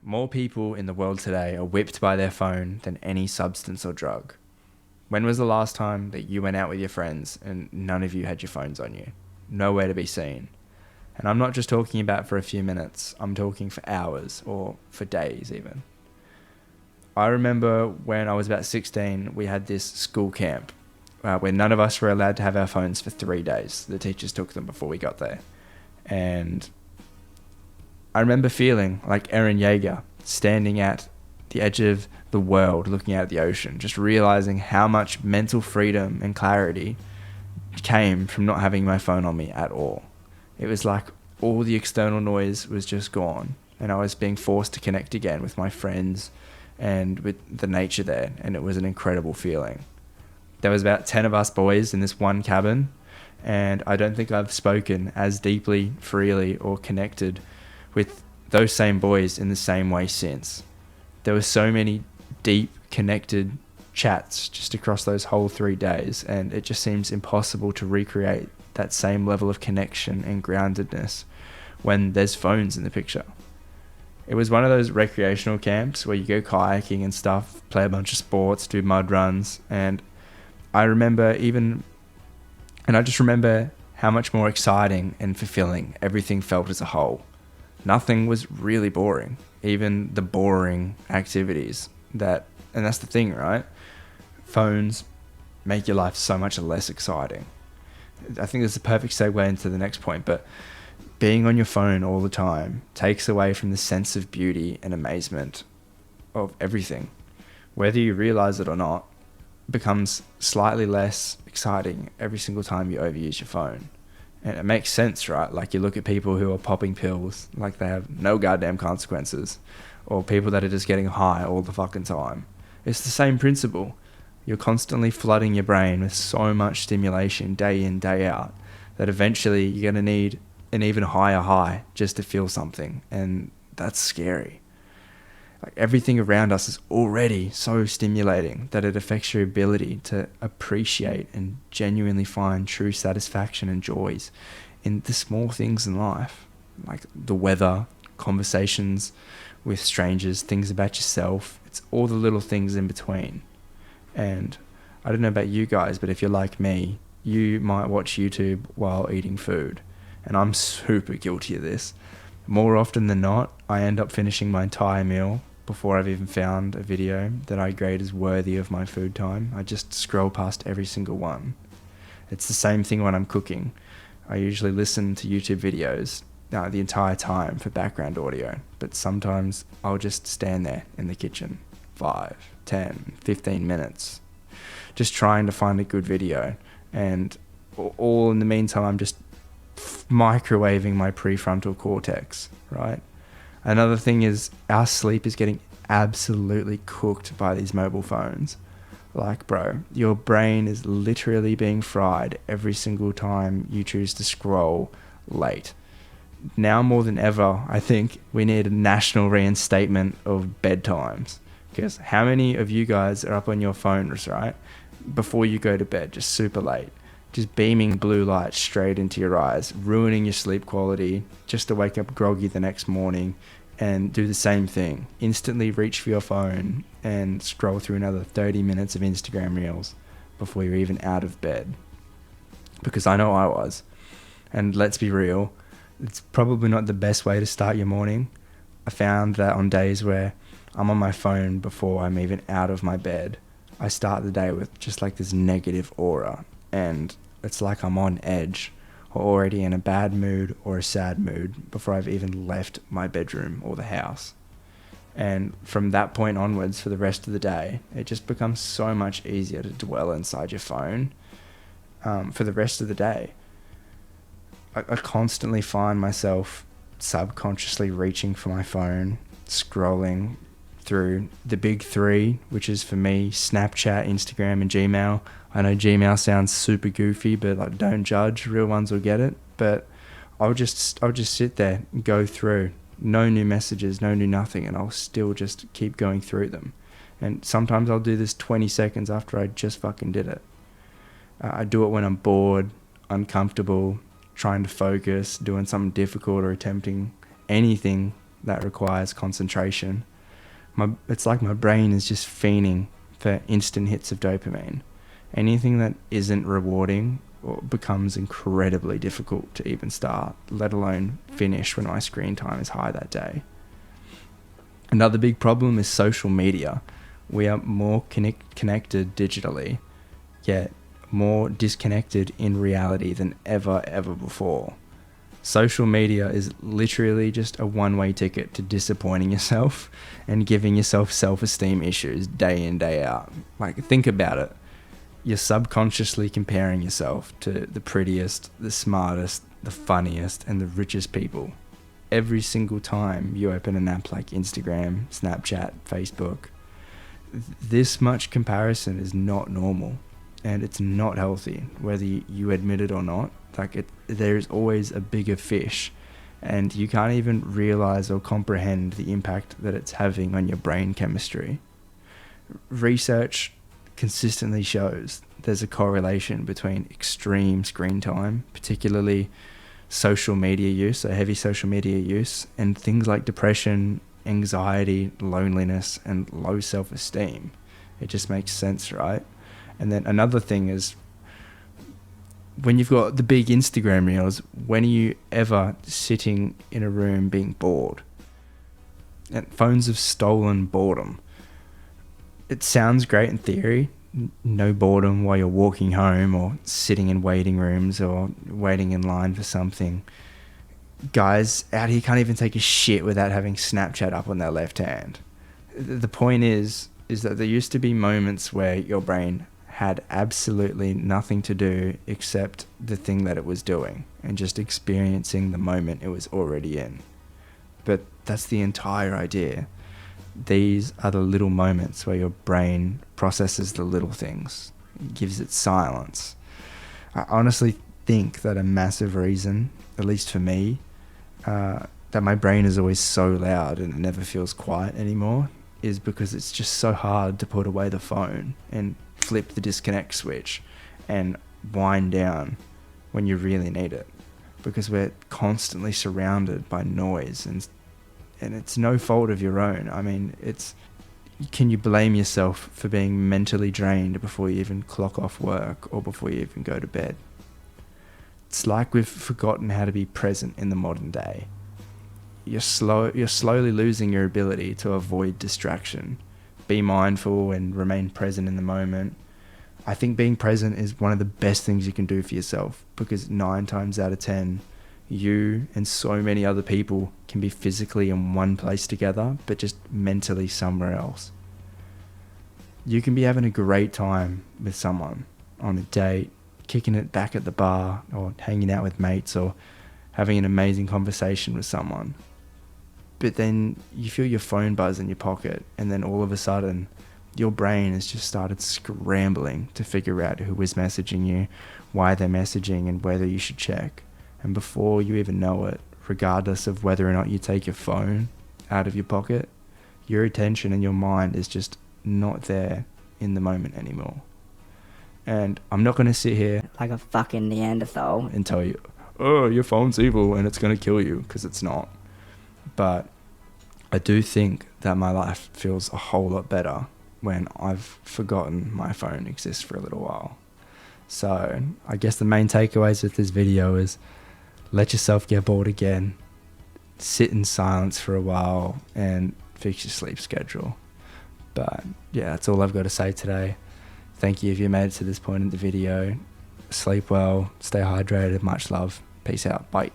More people in the world today are whipped by their phone than any substance or drug. When was the last time that you went out with your friends and none of you had your phones on you? Nowhere to be seen. And I'm not just talking about for a few minutes, I'm talking for hours or for days even. I remember when I was about 16, we had this school camp where none of us were allowed to have our phones for 3 days. The teachers took them before we got there. And I remember feeling like Eren Yeager standing at the edge of the world, looking out at the ocean, just realizing how much mental freedom and clarity came from not having my phone on me at all. It was like all the external noise was just gone, and I was being forced to connect again with my friends and with the nature there, and it was an incredible feeling. There was about 10 of us boys in this one cabin, and I don't think I've spoken as deeply, freely, or connected with those same boys in the same way since. There were so many deep, connected chats just across those whole 3 days, and it just seems impossible to recreate that same level of connection and groundedness when there's phones in the picture. It was one of those recreational camps where you go kayaking and stuff, play a bunch of sports, do mud runs, and I just remember how much more exciting and fulfilling everything felt as a whole. Nothing was really boring, even the boring activities and that's the thing, right? Phones make your life so much less exciting. I think that's a perfect segue into the next point, but being on your phone all the time takes away from the sense of beauty and amazement of everything. Whether you realize it or not, becomes slightly less exciting every single time you overuse your phone. And it makes sense, right? Like you look at people who are popping pills like they have no goddamn consequences, or people that are just getting high all the fucking time. It's the same principle. You're constantly flooding your brain with so much stimulation day in, day out, that eventually you're going to need an even higher high just to feel something. And that's scary. Like everything around us is already so stimulating that it affects your ability to appreciate and genuinely find true satisfaction and joys in the small things in life, like the weather, conversations with strangers, things about yourself. It's all the little things in between. And I don't know about you guys, but if you're like me, you might watch YouTube while eating food. And I'm super guilty of this. More often than not, I end up finishing my entire meal before I've even found a video that I grade as worthy of my food time. I just scroll past every single one. It's the same thing when I'm cooking. I usually listen to YouTube videos the entire time for background audio, but sometimes I'll just stand there in the kitchen 5, 10, 15 minutes just trying to find a good video, and all in the meantime I'm just microwaving my prefrontal cortex, right? Another thing is our sleep is getting absolutely cooked by these mobile phones. Like, bro, your brain is literally being fried every single time you choose to scroll late. Now more than ever, I think we need a national reinstatement of bedtimes. Because how many of you guys are up on your phones, right, before you go to bed, just super late, just beaming blue light straight into your eyes, ruining your sleep quality, just to wake up groggy the next morning and do the same thing. Instantly reach for your phone and scroll through another 30 minutes of Instagram reels before you're even out of bed. Because I know I was. And let's be real, it's probably not the best way to start your morning. I found that on days where I'm on my phone before I'm even out of my bed, I start the day with just like this negative aura, and it's like I'm on edge or already in a bad mood or a sad mood before I've even left my bedroom or the house. And from that point onwards, for the rest of the day, it just becomes so much easier to dwell inside your phone for the rest of the day. I constantly find myself subconsciously reaching for my phone, scrolling through the big three, which is for me Snapchat, Instagram, and Gmail. I know Gmail sounds super goofy, but like, don't judge. Real ones will get it. But I'll just sit there and go through. No new messages, no new nothing, and I'll still just keep going through them. And sometimes I'll do this 20 seconds after I just fucking did it. I do it when I'm bored, uncomfortable, trying to focus, doing something difficult, or attempting anything that requires concentration. It's like my brain is just fiending for instant hits of dopamine. Anything that isn't rewarding becomes incredibly difficult to even start, let alone finish when my screen time is high that day. Another big problem is social media. We are more connected digitally, yet more disconnected in reality than ever before. Social media is literally just a one-way ticket to disappointing yourself and giving yourself self-esteem issues day in, day out. Like, think about it. You're subconsciously comparing yourself to the prettiest, the smartest, the funniest, and the richest people. Every single time you open an app like Instagram, Snapchat, Facebook, this much comparison is not normal, and it's not healthy, whether you admit it or not. There's always a bigger fish, and you can't even realize or comprehend the impact that it's having on your brain chemistry. Research consistently shows there's a correlation between extreme screen time, particularly social media use, so heavy social media use, and things like depression, anxiety, loneliness, and low self-esteem. It just makes sense, right? And then another thing is, when you've got the big Instagram reels, when are you ever sitting in a room being bored? And phones have stolen boredom. It sounds great in theory, no boredom while you're walking home or sitting in waiting rooms or waiting in line for something. Guys out here can't even take a shit without having Snapchat up on their left hand. The point is that there used to be moments where your brain had absolutely nothing to do except the thing that it was doing and just experiencing the moment it was already in. But that's the entire idea. These are the little moments where your brain processes the little things, gives it silence. I honestly think that a massive reason, at least for me, that my brain is always so loud and it never feels quiet anymore, is because it's just so hard to put away the phone and flip the disconnect switch and wind down when you really need it, because we're constantly surrounded by noise, and it's no fault of your own. I mean, can you blame yourself for being mentally drained before you even clock off work or before you even go to bed? It's like we've forgotten how to be present in the modern day. You're slowly losing your ability to avoid distraction. Be mindful and remain present in the moment. I think being present is one of the best things you can do for yourself, because 9 times out of 10, you and so many other people can be physically in one place together, but just mentally somewhere else. You can be having a great time with someone on a date, kicking it back at the bar, or hanging out with mates, or having an amazing conversation with someone. But then you feel your phone buzz in your pocket, and then all of a sudden your brain has just started scrambling to figure out who is messaging you, why they're messaging, and whether you should check. And before you even know it, regardless of whether or not you take your phone out of your pocket, your attention and your mind is just not there in the moment anymore. And I'm not going to sit here like a fucking Neanderthal and tell you, oh, your phone's evil and it's going to kill you, because it's not. But I do think that my life feels a whole lot better when I've forgotten my phone exists for a little while. So I guess the main takeaways with this video is, let yourself get bored again, sit in silence for a while, and fix your sleep schedule. But yeah, that's all I've got to say today. Thank you if you made it to this point in the video. Sleep well, stay hydrated, much love. Peace out. Bye.